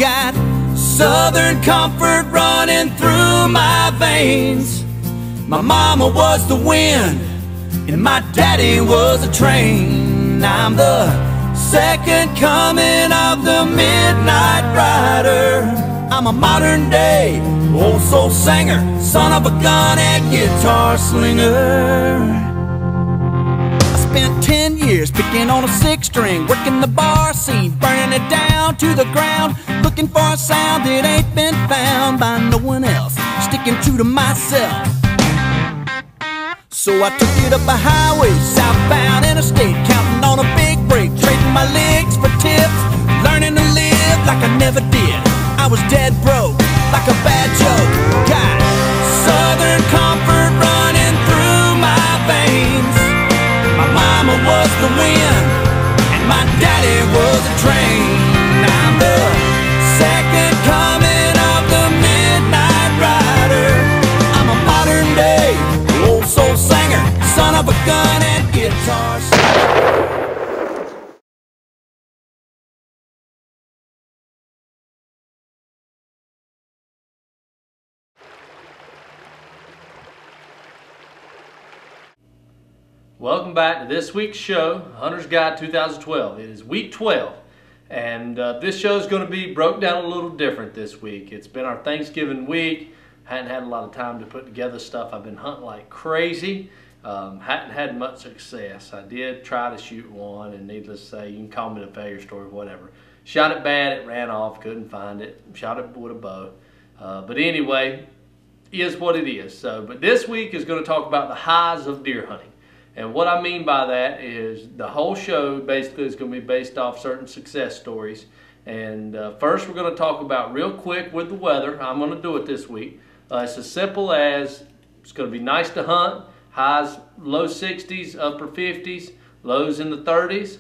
got Southern comfort running through my veins. My mama was the wind and my daddy was a train. I'm the second coming of the midnight rider. I'm a modern day old soul singer, son of a gun and guitar slinger. I spent 10 years picking on a 6-string, working the bar scene, burning it down to the ground, looking for a sound that ain't been found by no one else, sticking true to myself. So I took it up a highway, southbound interstate, counting on a big break, trading my legs for tips, learning to live like I never did. I was dead broke, like a bad joke. Got Southern comfort running through my veins. My mama was the wind and my daddy was a train. I'm the second coming of the midnight rider. I'm a modern day old soul singer, son of a gun and guitar slinger. Welcome back to this week's show, Hunter's Guide 2012. It is week 12, and this show is going to be broke down a little different this week. It's been our Thanksgiving week. Hadn't had a lot of time to put together stuff. I've been hunting like crazy. Hadn't had much success. I did try to shoot one, and needless to say, you can call me the failure story, whatever. Shot it bad, it ran off, couldn't find it. Shot it with a bow. But anyway, is what it is. But this week is going to talk about the highs of deer hunting. And what I mean by that is the whole show basically is going to be based off certain success stories. And first we're going to talk about real quick with the weather. I'm going to do it this week. It's as simple as it's going to be nice to hunt. Highs low 60s, upper 50s, lows in the 30s.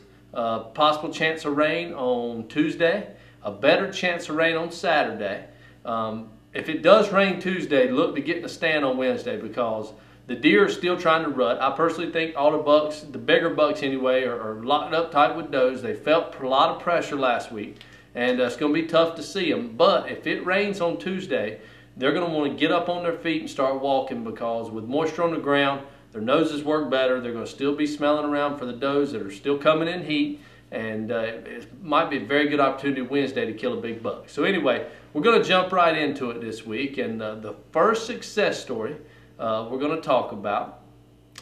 Possible chance of rain on Tuesday. A better chance of rain on Saturday. If it does rain Tuesday, look to get in the stand on Wednesday because the deer are still trying to rut. I personally think all the bucks, the bigger bucks anyway, are locked up tight with does. They felt a lot of pressure last week, and it's going to be tough to see them. But if it rains on Tuesday, they're going to want to get up on their feet and start walking because with moisture on the ground, their noses work better. They're going to still be smelling around for the does that are still coming in heat, and it might be a very good opportunity Wednesday to kill a big buck. So anyway, we're going to jump right into it this week, and the first success story we're going to talk about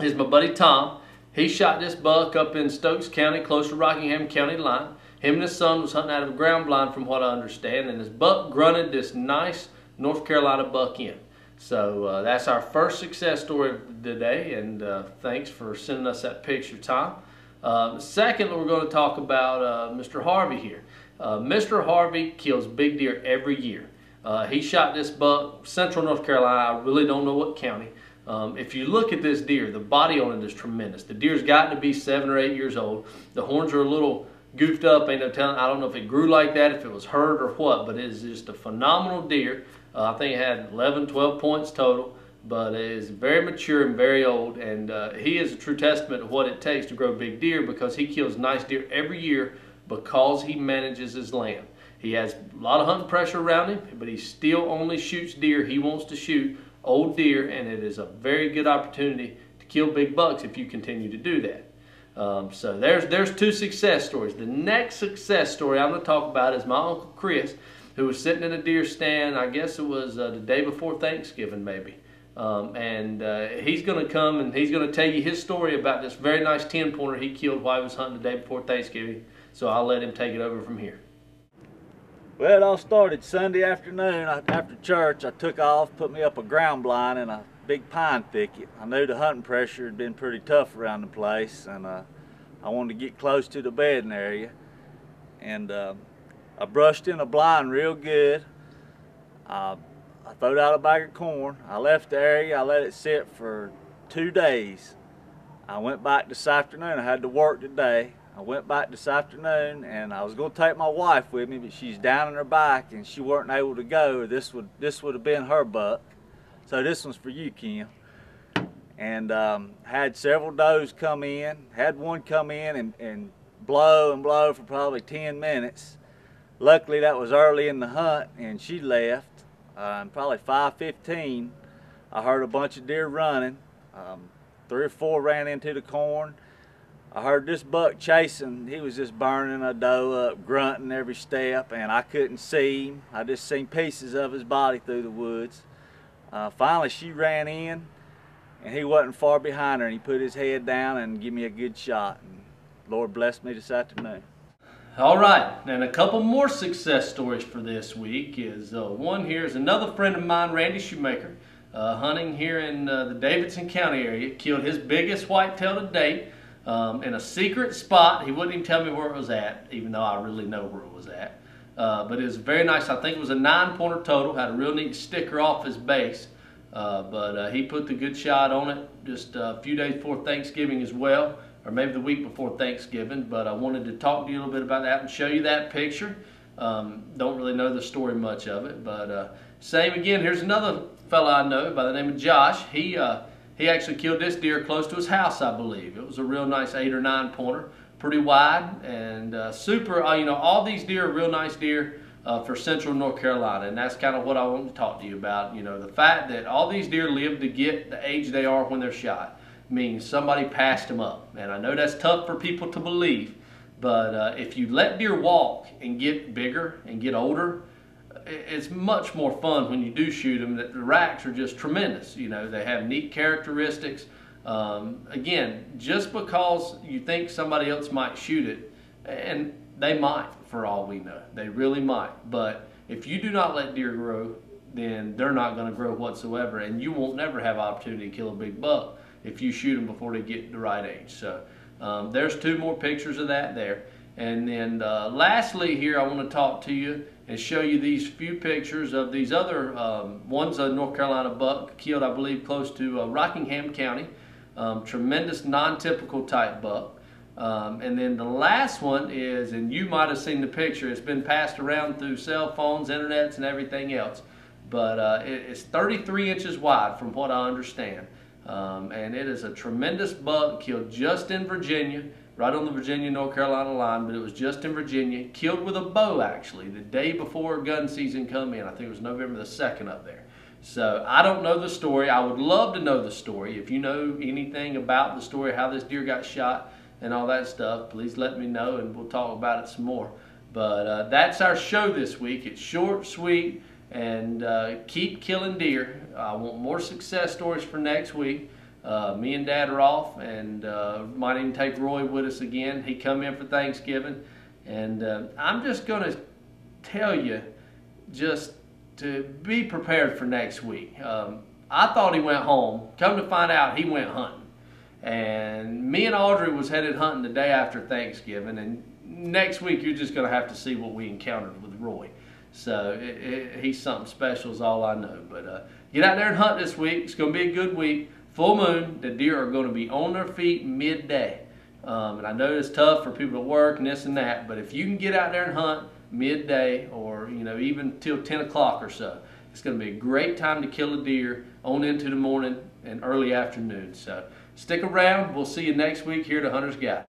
is my buddy Tom. He shot this buck up in Stokes County, close to Rockingham County line. Him and his son was hunting out of a ground blind from what I understand, and this buck grunted this nice North Carolina buck in. So that's our first success story of the day, and thanks for sending us that picture, Tom. Second, we're going to talk about Mr. Harvey here. Mr. Harvey kills big deer every year. He shot this buck, central North Carolina. I really don't know what county. If you look at this deer, the body on it is tremendous. The deer's got to be 7 or 8 years old. The horns are a little goofed up. Ain't no telling. I don't know if it grew like that, if it was hurt or what, but it is just a phenomenal deer. I think it had 11, 12 points total, but it is very mature and very old, and he is a true testament to what it takes to grow big deer because he kills nice deer every year because he manages his land. He has a lot of hunting pressure around him, but he still only shoots deer he wants to shoot, old deer, and it is a very good opportunity to kill big bucks if you continue to do that. So there's two success stories. The next success story I'm going to talk about is my Uncle Chris, who was sitting in a deer stand, I guess it was the day before Thanksgiving maybe. He's going to come and he's going to tell you his story about this very nice 10-pointer he killed while he was hunting the day before Thanksgiving. So I'll let him take it over from here. Well, it all started Sunday afternoon. After church, I took off, put me up a ground blind in a big pine thicket. I knew the hunting pressure had been pretty tough around the place, and I wanted to get close to the bedding area. And I brushed in a blind real good. I throwed out a bag of corn. I left the area. I let it sit for 2 days. I went back this afternoon. I had to work today. I went back this afternoon, and I was going to take my wife with me, but she's down on her back and she weren't able to go. This would have been her buck. So this one's for you, Kim. And had several does come in. Had one come in and blow and blow for probably 10 minutes. Luckily, that was early in the hunt, and she left. And probably 5:15, I heard a bunch of deer running. 3 or 4 ran into the corn. I heard this buck chasing. He was just burning a doe up, grunting every step, and I couldn't see him. I just seen pieces of his body through the woods. Finally, she ran in, and he wasn't far behind her, and he put his head down and gave me a good shot. And Lord blessed me this afternoon. All right, and a couple more success stories for this week is one here is another friend of mine, Randy Shoemaker, hunting here in the Davidson County area. Killed his biggest whitetail to date in a secret spot. He wouldn't even tell me where it was at, even though I really know where it was at. But it was very nice. I think it was a 9-pointer total. Had a real neat sticker off his base. But he put the good shot on it just a few days before Thanksgiving as well, or maybe the week before Thanksgiving. But I wanted to talk to you a little bit about that and show you that picture. Don't really know the story much of it, but same again. Here's another fella I know by the name of Josh. He actually killed this deer close to his house, I believe. It was a real nice 8 or 9 pointer, pretty wide and super. You know, all these deer are real nice deer for Central North Carolina, and that's kind of what I want to talk to you about. You know, the fact that all these deer live to get the age they are when they're shot means somebody passed them up, and I know that's tough for people to believe, but if you let deer walk and get bigger and get older, it's much more fun when you do shoot them. That the racks are just tremendous. You know, they have neat characteristics. Again, just because you think somebody else might shoot it, and they might, for all we know, they really might. But if you do not let deer grow, then they're not going to grow whatsoever, and you won't never have opportunity to kill a big buck if you shoot them before they get the right age. So there's 2 more pictures of that there. And then lastly here, I want to talk to you and show you these few pictures of these other, one's a North Carolina buck killed, I believe, close to Rockingham County. Tremendous non-typical type buck. And then the last one is, and you might have seen the picture, it's been passed around through cell phones, internets, and everything else. But it's 33 inches wide from what I understand. And it is a tremendous buck killed just in Virginia, right on the Virginia-North Carolina line, but it was just in Virginia. Killed with a bow, actually, the day before gun season come in. I think it was November the 2nd up there. So I don't know the story. I would love to know the story. If you know anything about the story, how this deer got shot and all that stuff, please let me know and we'll talk about it some more. But that's our show this week. It's short, sweet, and keep killing deer. I want more success stories for next week. Me and Dad are off, and might even take Roy with us again. He come in for Thanksgiving, and I'm just going to tell you just to be prepared for next week. I thought he went home. Come to find out, he went hunting. And me and Audrey was headed hunting the day after Thanksgiving, and next week you're just going to have to see what we encountered with Roy. So he's something special is all I know. But get out there and hunt this week. It's going to be a good week. Full moon, the deer are going to be on their feet midday. And I know it's tough for people to work and this and that, but if you can get out there and hunt midday, or even till 10 o'clock or so, it's going to be a great time to kill a deer on into the morning and early afternoon. So stick around. We'll see you next week here at Hunter's Guide.